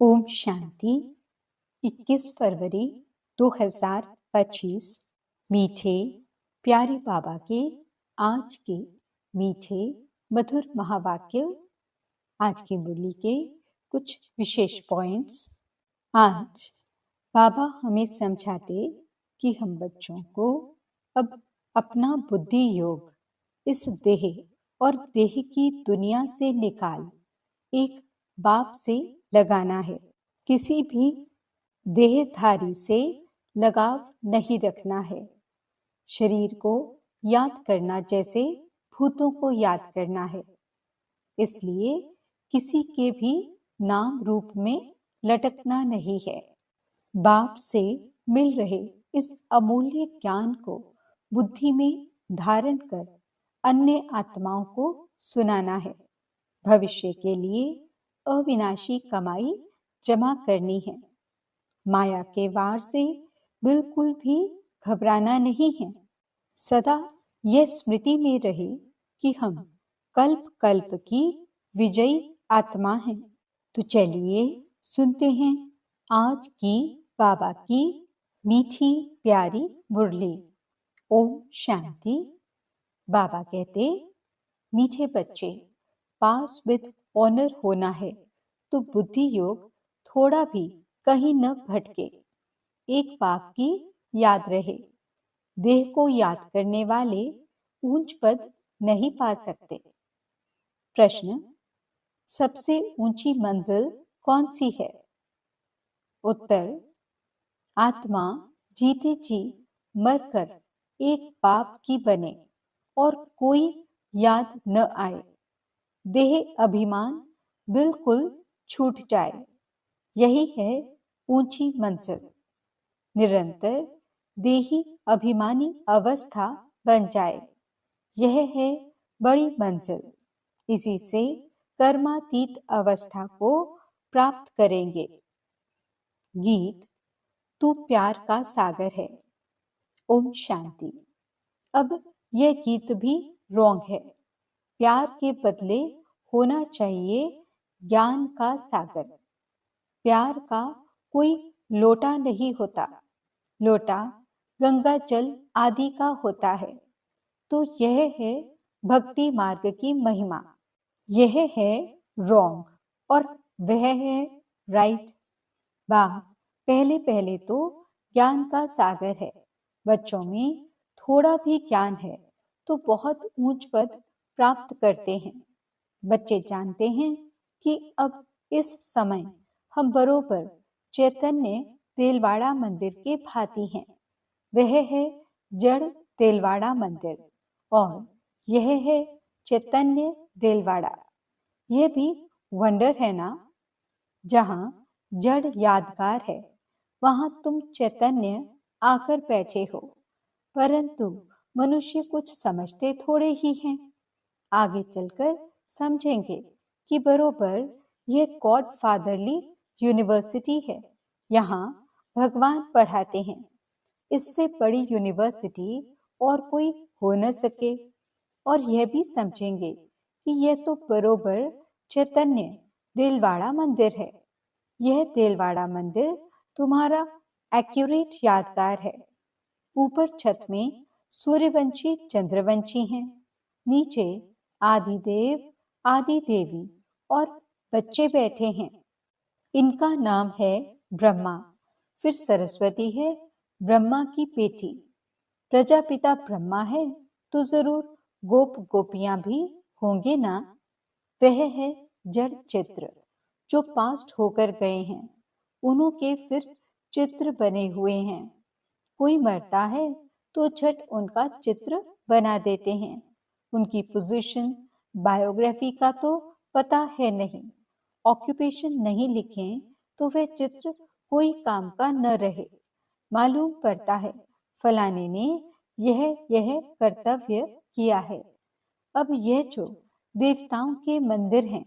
ओम शांति। 21 फरवरी 2025। मीठे प्यारे बाबा के आज के मीठे मधुर महावाक्य। आज की मुरली के कुछ विशेष पॉइंट्स। आज बाबा हमें समझाते कि हम बच्चों को अब अपना बुद्धि योग इस देह और देह की दुनिया से निकाल एक बाप से लगाना है। किसी भी देहधारी से लगाव नहीं रखना है। शरीर को याद करना जैसे भूतों को याद करना है। इसलिए किसी के भी नाम रूप में लटकना नहीं है। बाप से मिल रहे इस अमूल्य ज्ञान को बुद्धि में धारण कर अन्य आत्माओं को सुनाना है। भविष्य के लिए अविनाशी कमाई जमा करनी है। माया के वार से बिल्कुल भी घबराना नहीं है। सदा यह स्मृति में रहे कि हम कल्प कल्प की विजयी आत्मा हैं। तो चलिए सुनते हैं आज की बाबा की मीठी प्यारी मुरली। ओम शांति। बाबा कहते, मीठे बच्चे, पास विद ऑनर होना है तो बुद्धि योग थोड़ा भी कहीं न भटके। एक बाप की याद रहे। देह को याद करने वाले ऊंच पद नहीं पा सकते। प्रश्न, सबसे ऊंची मंजिल कौन सी है? उत्तर, आत्मा जीते जी मरकर एक बाप की बने और कोई याद न आए। देह अभिमान बिल्कुल छूट जाए। यही है ऊंची मंजिल। निरंतर देही अभिमानी अवस्था बन जाए, यह है बड़ी मंजिल। इसी से कर्मातीत अवस्था को प्राप्त करेंगे। गीत, तू प्यार का सागर है। ओम शांति। अब यह गीत भी रॉन्ग है। प्यार के बदले होना चाहिए ज्ञान का सागर। प्यार का कोई लोटा नहीं होता। लोटा गंगा जल आदि का होता है। तो यह है भक्ति मार्ग की महिमा। यह है रॉन्ग और वह है राइट। पहले पहले तो ज्ञान का सागर है। बच्चों में थोड़ा भी ज्ञान है तो बहुत ऊंच पद प्राप्त करते हैं। बच्चे जानते हैं कि अब इस समय हम बरोबर चैतन्य तेलवाड़ा मंदिर के भांति हैं। वह है जड़ तेलवाड़ा मंदिर और यह है चैतन्य तेलवाड़ा। यह भी वंडर है ना। जहां जड़ यादगार है वहां तुम चैतन्य आकर बैठे हो। परंतु मनुष्य कुछ समझते थोड़े ही हैं। आगे चलकर समझेंगे कि बरोबर यह गॉड फादरली यूनिवर्सिटी है। यहाँ भगवान पढ़ाते हैं। इससे बड़ी यूनिवर्सिटी और कोई हो न सके। और यह भी समझेंगे कि यह तो बरोबर चैतन्य देलवाड़ा मंदिर है। यह देलवाड़ा मंदिर तुम्हारा एक्यूरेट यादगार है। ऊपर छत में सूर्यवंशी चंद्रवंशी हैं। नीचे आदिदेव आदि देवी और बच्चे बैठे हैं। इनका नाम है ब्रह्मा। फिर सरस्वती है ब्रह्मा की बेटी। प्रजापिता ब्रह्मा है तो जरूर गोप गोपियां भी होंगे ना। वह है जड़ चित्र जो पास्ट होकर गए हैं। उन्हों के फिर चित्र बने हुए हैं। कोई मरता है तो झट उनका चित्र बना देते हैं। उनकी पोजीशन बायोग्राफी का तो पता है नहीं। ऑक्यूपेशन नहीं लिखें तो वह चित्र कोई काम का न रहे। मालूम पड़ता है फलाने ने यह कर्तव्य किया है। अब यह जो देवताओं के मंदिर हैं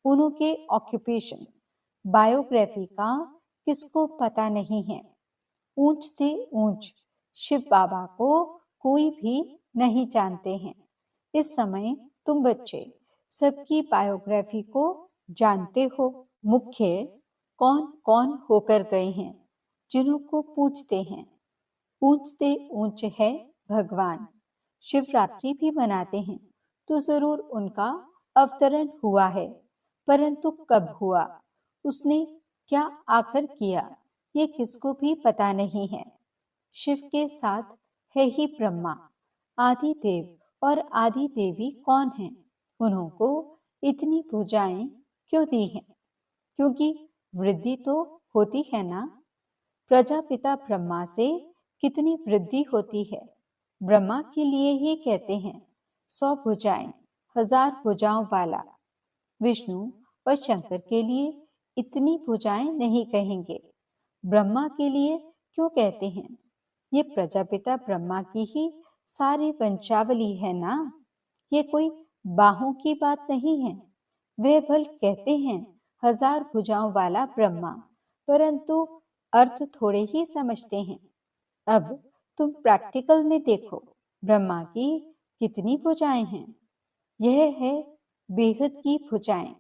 उन्हों के ऑक्यूपेशन बायोग्राफी का किसको पता नहीं है। ऊंच से ऊंच शिव बाबा को कोई भी नहीं जानते हैं। इस समय तुम बच्चे सबकी बायोग्राफी को जानते हो। मुख्य कौन कौन होकर गए हैं जिन्हों को पूजते हैं। पूजते ऊंच है भगवान। शिवरात्रि भी मनाते हैं तो जरूर उनका अवतरण हुआ है, परंतु कब हुआ, उसने क्या आकर किया, ये किसको भी पता नहीं है। शिव के साथ है ही ब्रह्मा। आदि देव और आदि देवी कौन हैं? उन्होंने इतनी भुजाएं क्यों दी हैं? क्योंकि वृद्धि तो होती है ना। प्रजापिता ब्रह्मा से कितनी वृद्धि होती है। ब्रह्मा के लिए ही कहते हैं 100 भुजाएं, 1000 भुजाओं वाला। विष्णु और शंकर के लिए इतनी भुजाएं नहीं कहेंगे। ब्रह्मा के लिए क्यों कहते हैं? ये प्रजापिता ब्रह्मा की ही सारी वंशावली है ना। ये कोई बाहों की बात नहीं है। वह भल कहते हैं 1000 भुजाओं वाला ब्रह्मा, परंतु अर्थ थोड़े ही समझते हैं। अब तुम प्रैक्टिकल में देखो, ब्रह्मा की कितनी भुजाएं हैं। यह है बेहद की भुजाएं।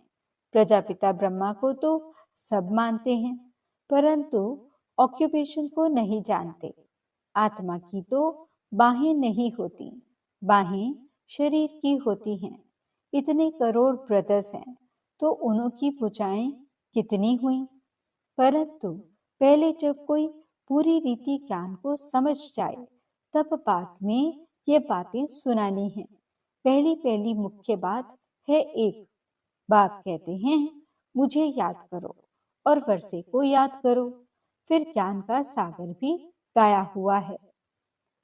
प्रजापिता ब्रह्मा को तो सब मानते हैं, परंतु ऑक्यूपेशन को नहीं जानते। आत्मा की तो बाहें नहीं होती, बाहें शरीर की होती हैं। इतने करोड़ ब्रदर्स हैं तो उन्हों की भुजाएं कितनी हुई। परंतु पहले जब कोई पूरी रीति ज्ञान को समझ जाए तब बाद में ये बातें सुनानी है। पहली पहली मुख्य बात है एक। बाप कहते हैं मुझे याद करो और वर्षे को याद करो। फिर ज्ञान का सागर भी गाया हुआ है।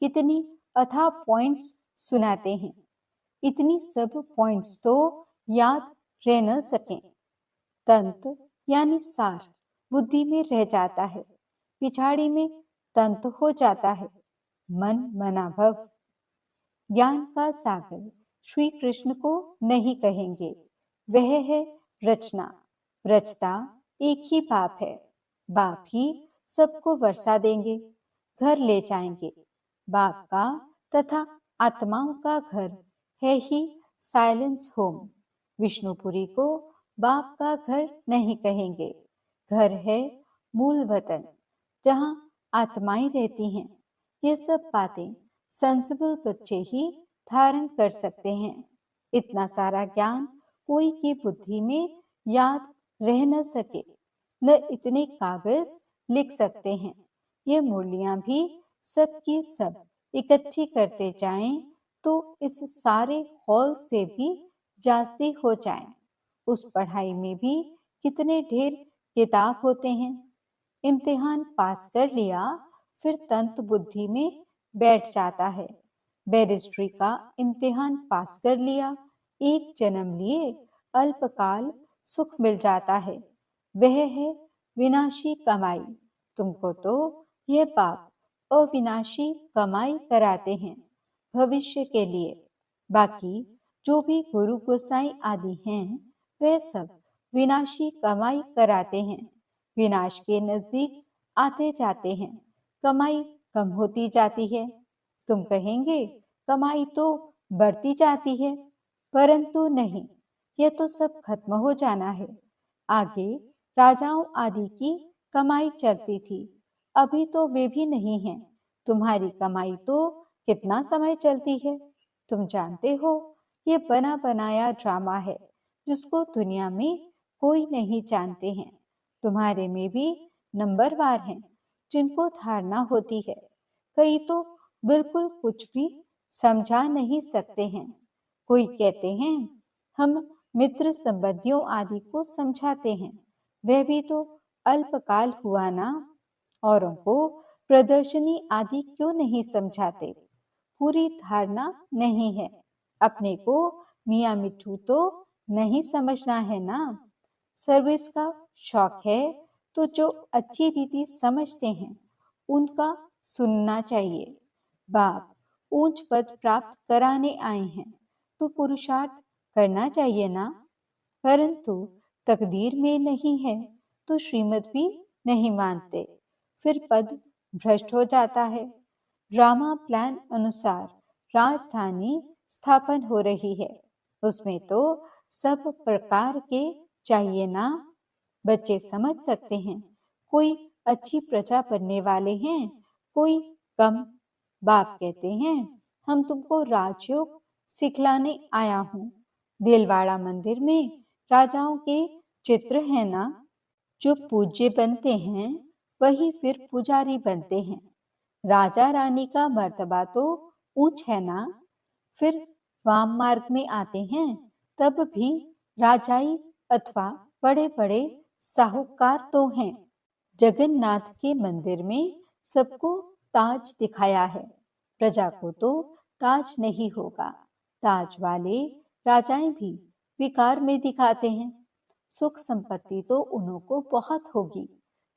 कितनी अथाह पॉइंट्स सुनाते हैं। इतनी सब पॉइंट्स तो याद रह न सके। तंत यानी सार बुद्धि में रह जाता है, पिछाड़ी में तंत हो जाता है। मन मनाभव। ज्ञान का सागर श्री कृष्ण को नहीं कहेंगे, वह है रचना। रचता एक ही बाप है। बाप ही सबको वर्षा देंगे, घर ले जाएंगे। बाप का तथा आत्माओं का घर है ही साइलेंस होम। विष्णुपुरी को बाप का घर नहीं कहेंगे। घर है मूल वतन, जहाँ आत्माएं रहती हैं। ये सब बातें सेंसिबल बच्चे ही धारण कर सकते हैं। इतना सारा ज्ञान कोई की बुद्धि में याद रह न सके, न इतने कागज लिख सकते हैं। ये मुरलियां भी सब की सब इकट्ठी करते जाएं तो इस सारे हॉल से भी जास्ती हो जाएं। उस पढ़ाई में भी कितने ढेर किताब होते हैं। इम्तिहान पास कर लिया, फिर तंत बुद्धि में बैठ जाता है। बैरिस्ट्री का इम्तिहान पास कर लिया, एक जन्म लिए अल्पकाल सुख मिल जाता है। वह है विनाशी कमाई। तुमको तो यह पाप अविनाशी कमाई कराते हैं भविष्य के लिए। बाकी जो भी गुरु गोसाई आदि हैं, वे सब विनाशी कमाई कराते हैं। विनाश के नजदीक आते जाते हैं, कमाई कम होती जाती है। तुम कहेंगे कमाई तो बढ़ती जाती है, परंतु नहीं, यह तो सब खत्म हो जाना है। आगे राजाओं आदि की कमाई चलती थी, अभी तो वे भी नहीं हैं। तुम्हारी कमाई तो कितना समय चलती है, तुम जानते हो। ये बना बनाया ड्रामा है जिसको दुनिया में कोई नहीं जानते हैं। तुम्हारे में भी नंबरवार हैं जिनको धारणा होती है। कई तो बिल्कुल कुछ भी समझा नहीं सकते हैं। कोई कहते हैं हम मित्र संबंधियों आदि को समझाते हैं, वह भी तो अल्पकाल हुआ ना। औरों को प्रदर्शनी आदि क्यों नहीं समझाते? पूरी धारणा नहीं है। अपने को मियाँ मिट्ठू तो नहीं समझना है ना। सर्विस का शौक है तो जो अच्छी रीति समझते हैं उनका सुनना चाहिए। बाप ऊंच पद प्राप्त कराने आए हैं तो पुरुषार्थ करना चाहिए ना। परंतु तकदीर में नहीं है तो श्रीमत भी नहीं मानते, फिर पद भ्रष्ट हो जाता है। ड्रामा प्लान अनुसार राजधानी स्थापन हो रही है, उसमें तो सब प्रकार के चाहिए ना। बच्चे समझ सकते हैं, कोई अच्छी प्रजा बनने वाले हैं, कोई कम। बाप कहते हैं, हम तुमको राजयोग सिखलाने आया हूँ। दिलवाड़ा मंदिर में राजाओं के चित्र हैं ना, जो पूज्य बनते हैं वही फिर पुजारी बनते हैं। राजा रानी का मर्तबा तो ऊंच है ना, फिर वाम मार्ग में आते हैं तब भी राजाई अथवा बड़े बड़े साहूकार तो हैं। जगन्नाथ के मंदिर में सबको ताज दिखाया है, प्रजा को तो ताज नहीं होगा। ताज वाले राजाएं भी विकार में दिखाते हैं। सुख संपत्ति तो उन्हों को बहुत होगी,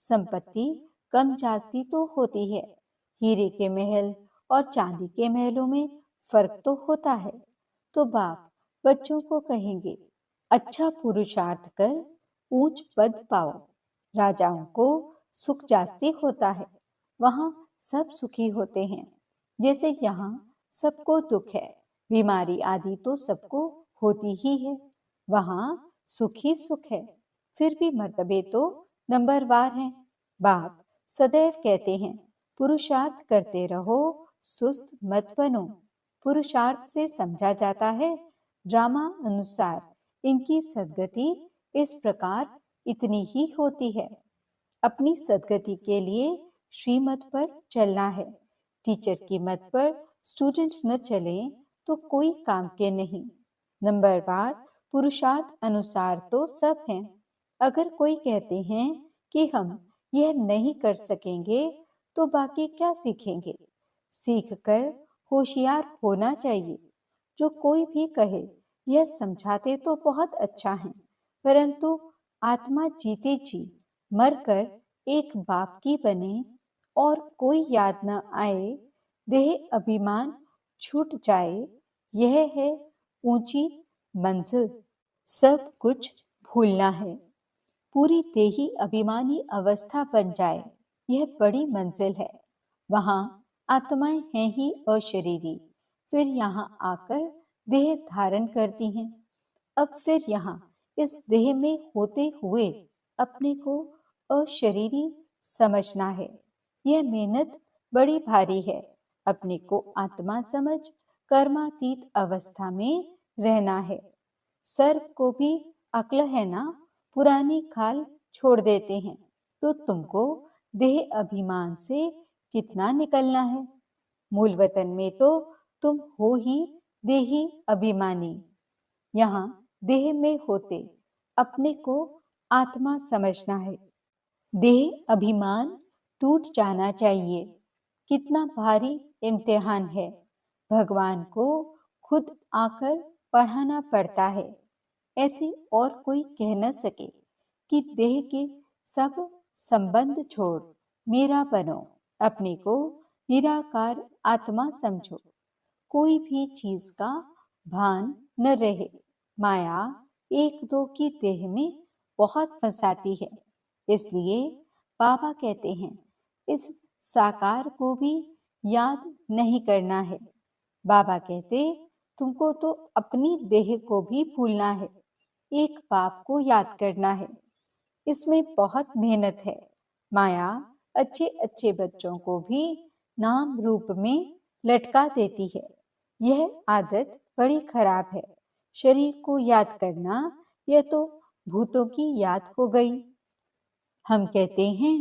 संपत्ति कम जास्ती तो होती है। हीरे के महल और चांदी के महलों में फर्क तो होता है। तो बाप बच्चों को कहेंगे, अच्छा पुरुषार्थ कर ऊंच पद पाओ। राजाओं को सुख जास्ती होता है, वहां सब सुखी होते हैं। जैसे यहाँ सबको दुख है, बीमारी आदि तो सबको होती ही है, वहां सुख ही सुख है। फिर भी मर्तबे तो नंबरवार हैं। बाप सदैव कहते हैं, पुरुषार्थ करते रहो, सुस्त मत बनो। पुरुषार्थ से समझा जाता है ड्रामा अनुसार इनकी सद्गति इस प्रकार इतनी ही होती है। अपनी सद्गति के लिए श्रीमत पर चलना है। टीचर की मत पर स्टूडेंट न चले तो कोई काम के नहीं। नंबरवार पुरुषार्थ अनुसार तो सब हैं। अगर कोई कहते हैं कि हम यह नहीं कर सकेंगे तो बाकी क्या सीखेंगे। सीख कर होशियार होना चाहिए। जो कोई भी कहे यह समझाते तो बहुत अच्छा है, परंतु आत्मा जीते जी मरकर एक बाप की बने और कोई याद न आए, देह अभिमान छूट जाए, यह है ऊंची मंजिल। सब कुछ भूलना है, पूरी देही अभिमानी अवस्था बन जाए, यह बड़ी मंजिल है। वहां आत्माएं हैं ही अशरीरी, फिर यहाँ आकर देह धारण करती हैं। अब फिर यहाँ इस देह में होते हुए अपने को अशरीरी समझना है। यह मेहनत बड़ी भारी है। अपने को आत्मा समझ कर्मातीत अवस्था में रहना है। सर्प को भी अक्ल है ना, पुरानी खाल छोड़ देते हैं, तो तुमको देह अभिमान से कितना निकलना है। मूल वतन में तो तुम हो ही देही अभिमानी। यहाँ देह में होते अपने को आत्मा समझना है। देह अभिमान टूट जाना चाहिए। कितना भारी इम्तिहान है, भगवान को खुद आकर पढ़ाना पड़ता है। ऐसे और कोई कह न सके कि देह के सब संबंध छोड़ मेरा बनो, अपने को निराकार आत्मा समझो। कोई भी चीज का भान न रहे। माया एक दो की देह में बहुत फंसाती है। इसलिए बाबा कहते हैं, इस साकार को भी याद नहीं करना है। बाबा कहते, तुमको तो अपनी देह को भी भूलना है, एक बाप को याद करना है। इसमें बहुत मेहनत है। माया अच्छे अच्छे बच्चों को भी नाम रूप में लटका देती है। यह आदत बड़ी खराब है। शरीर को याद करना, यह तो भूतों की याद हो गई। हम कहते हैं,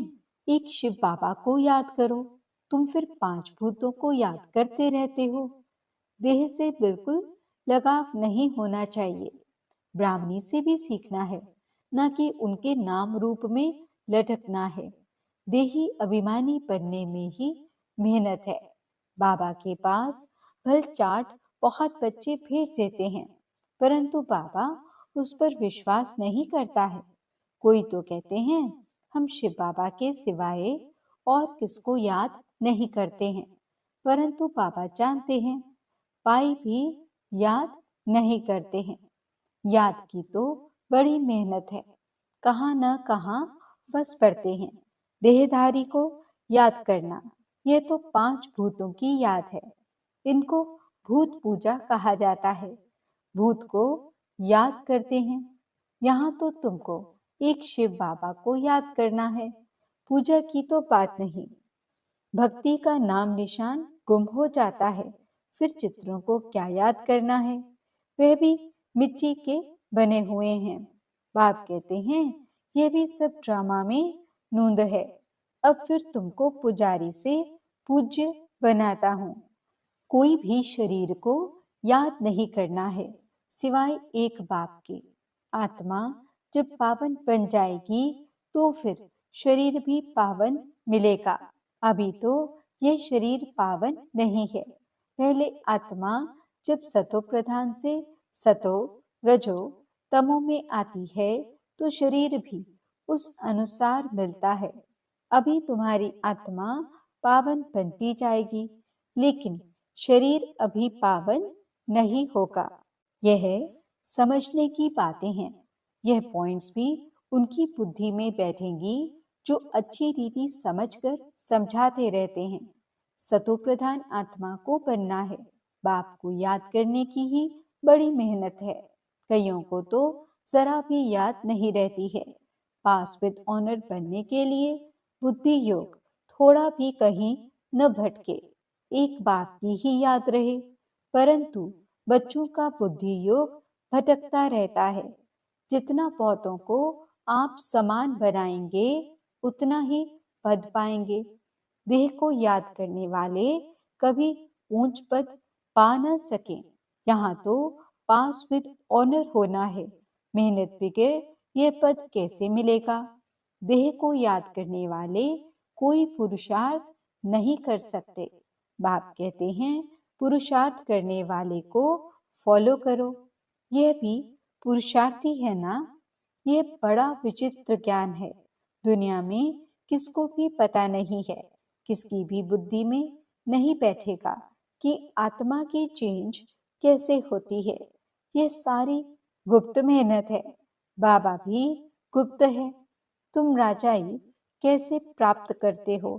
एक शिव बाबा को याद करो, तुम फिर 5 भूतों को याद करते रहते हो। देह से बिल्कुल लगाव नहीं होना चाहिए। ब्राह्मणी से भी सीखना है, न कि उनके नाम रूप में लटकना है। देही अभिमानी बनने में ही मेहनत है। बाबा के पास भल चाट बहुत बच्चे भेज देते हैं, परंतु बाबा उस पर विश्वास नहीं करता है। कोई तो कहते हैं, हम शिव बाबा के सिवाय और किसको याद नहीं करते हैं, परंतु बाबा जानते हैं, पाई भी याद नहीं करते हैं। याद की तो बड़ी मेहनत है, कहाँ न कहाँ फंस पड़ते हैं। देहधारी को याद करना, यह तो 5 भूतों की याद है। इनको भूत पूजा कहा जाता है। भूत को याद करते हैं। यहाँ तो तुमको एक शिव बाबा को याद करना है। पूजा की तो बात नहीं, भक्ति का नाम निशान गुम हो जाता है, फिर चित्रों को क्या याद करना है, वह भी मिट्टी के बने हुए हैं। बाप कहते हैं ये भी सब ड्रामा में नूंद है। अब फिर तुमको पुजारी से पूज्य बनाता हूँ। कोई भी शरीर को याद नहीं करना है सिवाय एक बाप के। आत्मा जब पावन बन जाएगी तो फिर शरीर भी पावन मिलेगा। अभी तो ये शरीर पावन नहीं है। पहले आत्मा जब सतो प्रधान से सतो रजो तमो में आती है तो शरीर भी उस अनुसार मिलता है। अभी तुम्हारी आत्मा पावन बनती जाएगी, लेकिन शरीर अभी पावन नहीं होगा। यह समझने की बातें हैं। यह पॉइंट्स भी उनकी बुद्धि में बैठेंगी जो अच्छी रीति समझकर समझाते रहते हैं। सतो प्रधान आत्मा को बनना है। बाप को याद करने की ही बड़ी मेहनत है। कईयों को तो जरा भी याद नहीं रहती है। पास विद ऑनर बनने के लिए बुद्धि योग थोड़ा भी कहीं न भटके, एक बात की ही याद रहे। परंतु बच्चों का बुद्धि योग भटकता रहता है। जितना पौधों को आप समान बनाएंगे उतना ही पद पाएंगे। देह को याद करने वाले कभी ऊंच पद पा न सके। यहाँ तो पास विद ऑनर होना है। मेहनत बगैर यह पद कैसे मिलेगा? देह को याद करने वाले कोई पुरुषार्थ नहीं कर सकते। बाप कहते हैं पुरुषार्थ करने वाले को फॉलो करो। यह भी पुरुषार्थी है ना? यह बड़ा विचित्र ज्ञान है। दुनिया में किसको भी पता नहीं है, किसकी भी बुद्धि में नहीं बैठेगा कि आत्मा की चेंज कैसे होती है। यह सारी गुप्त मेहनत है। बाबा भी गुप्त है। तुम राजाई कैसे प्राप्त करते हो?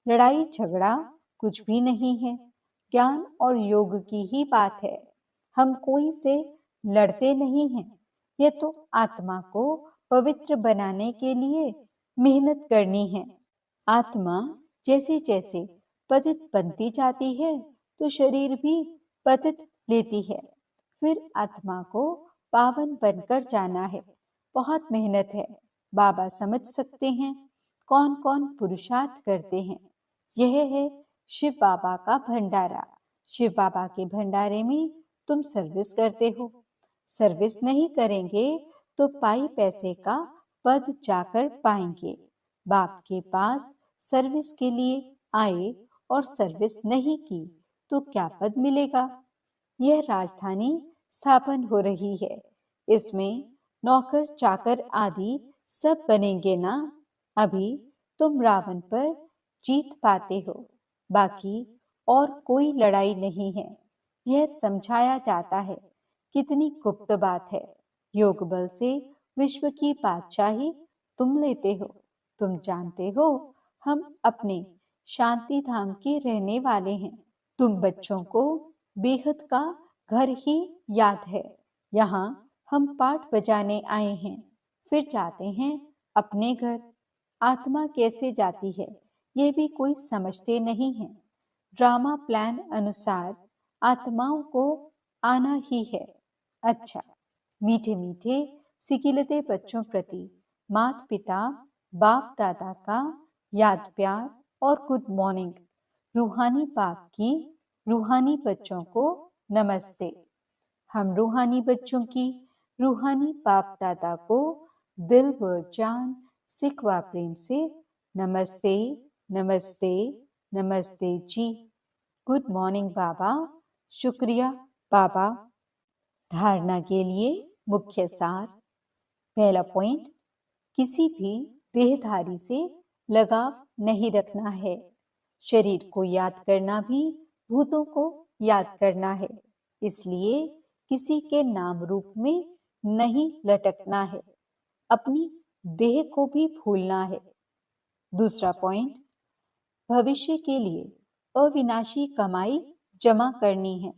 लड़ाई झगड़ा कुछ भी नहीं है। ज्ञान और योग की ही बात है। हम कोई से लड़ते नहीं हैं। यह तो आत्मा को पवित्र बनाने के लिए मेहनत करनी है। आत्मा जैसे जैसे पतित बनती जाती है तो शरीर भी पतित लेती है। फिर आत्मा को पावन बनकर जाना है। बहुत मेहनत है। बाबा समझ सकते हैं कौन कौन पुरुषार्थ करते हैं। यह है शिव बाबा का भंडारा। शिव बाबा के भंडारे में तुम सर्विस करते हो। सर्विस नहीं करेंगे तो पाई पैसे का पद जाकर पाएंगे। बाप के पास सर्विस के लिए आए और सर्विस नहीं की तो क्या पद मिलेगा? यह राजधानी स्थापन हो रही है। इसमें नौकर चाकर आदि सब बनेंगे ना? अभी तुम रावण पर जीत पाते हो, बाकी और कोई लड़ाई नहीं है। यह समझाया जाता है। कितनी गुप्त बात है। योग बल से विश्व की बादशाही तुम लेते हो। तुम जानते हो हम अपने शांति धाम के रहने वाले हैं। तुम बच्चों को बेहद का घर ही याद है। यहाँ हम पाठ बजाने आए हैं, फिर जाते हैं अपने घर। आत्मा कैसे जाती है यह भी कोई समझते नहीं है। ड्रामा प्लान अनुसार आत्माओं को आना ही है। अच्छा, मीठे मीठे सिकिलते बच्चों प्रति माता पिता बाप दादा का याद प्यार और गुड मॉर्निंग। रूहानी बाप की रूहानी बच्चों को नमस्ते। हम रूहानी बच्चों की रूहानी बाप दादा को दिल व जान सिखवा प्रेम से नमस्ते नमस्ते नमस्ते जी। गुड मॉर्निंग बाबा। शुक्रिया बाबा। धारणा के लिए मुख्य सार। पहला पॉइंट, किसी भी देहधारी से लगाव नहीं रखना है। शरीर को याद करना भी भूतों को याद करना है। इसलिए किसी के नाम रूप में नहीं लटकना है। अपनी देह को भी भूलना है। दूसरा पॉइंट, भविष्य के लिए अविनाशी कमाई जमा करनी है।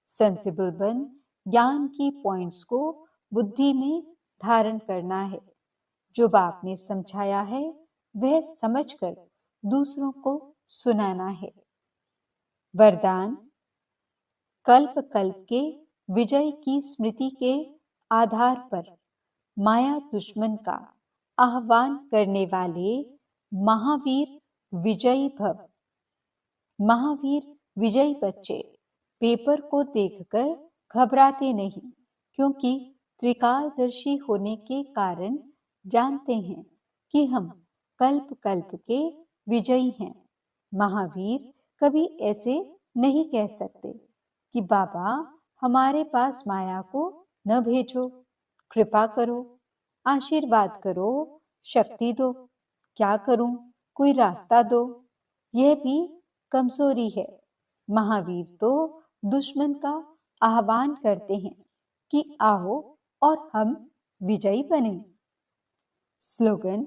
सेंसिबल बन ज्ञान की पॉइंट्स को बुद्धि में धारण करना है। जो बाप ने समझाया है वह समझकर दूसरों को सुनाना है। वरदान। कल्प कल्प के विजय की स्मृति के आधार पर माया दुश्मन का आह्वान करने वाले महावीर विजयी भव। महावीर विजयी बच्चे पेपर को देखकर घबराते नहीं, क्योंकि त्रिकालदर्शी होने के कारण जानते हैं कि हम कल्प कल्प के विजयी हैं। महावीर कभी ऐसे नहीं कह सकते कि बाबा हमारे पास माया को न भेजो, कृपा करो, आशीर्वाद करो, शक्ति दो, क्या करूं, कोई रास्ता दो। यह भी कमजोरी है। महावीर तो दुश्मन का आह्वान करते हैं कि आओ और हम विजयी बने। स्लोगन।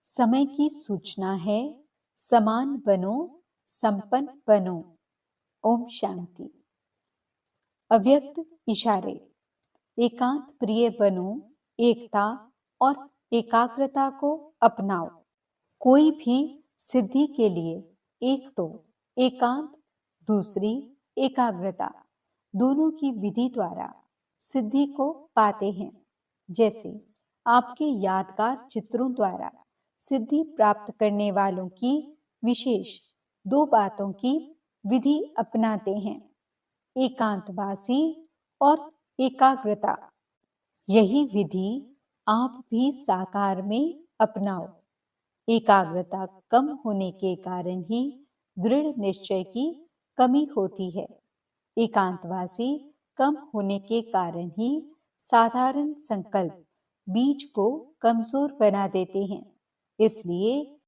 समय की सूचना है, समान बनो, संपन्न बनो। ओम शांति। अव्यक्त इशारे। एकांत प्रिय बनो, एकता और एकाग्रता को अपनाओ। कोई भी सिद्धि के लिए एक तो एकांत, दूसरी एकाग्रता, दोनों की विधि द्वारा सिद्धि को पाते हैं। जैसे आपके यादगार चित्रों द्वारा सिद्धि प्राप्त करने वालों की विशेष 2 बातों की विधि अपनाते हैं, एकांतवासी और एकाग्रता। यही विधि आप भी साकार में अपनाओ। एकाग्रता कम होने के कारण ही दृढ़ निश्चय की कमी होती है। एकांतवासी कम होने के कारण ही साधारण संकल्प बीज को कमजोर बना देते हैं। इसलिए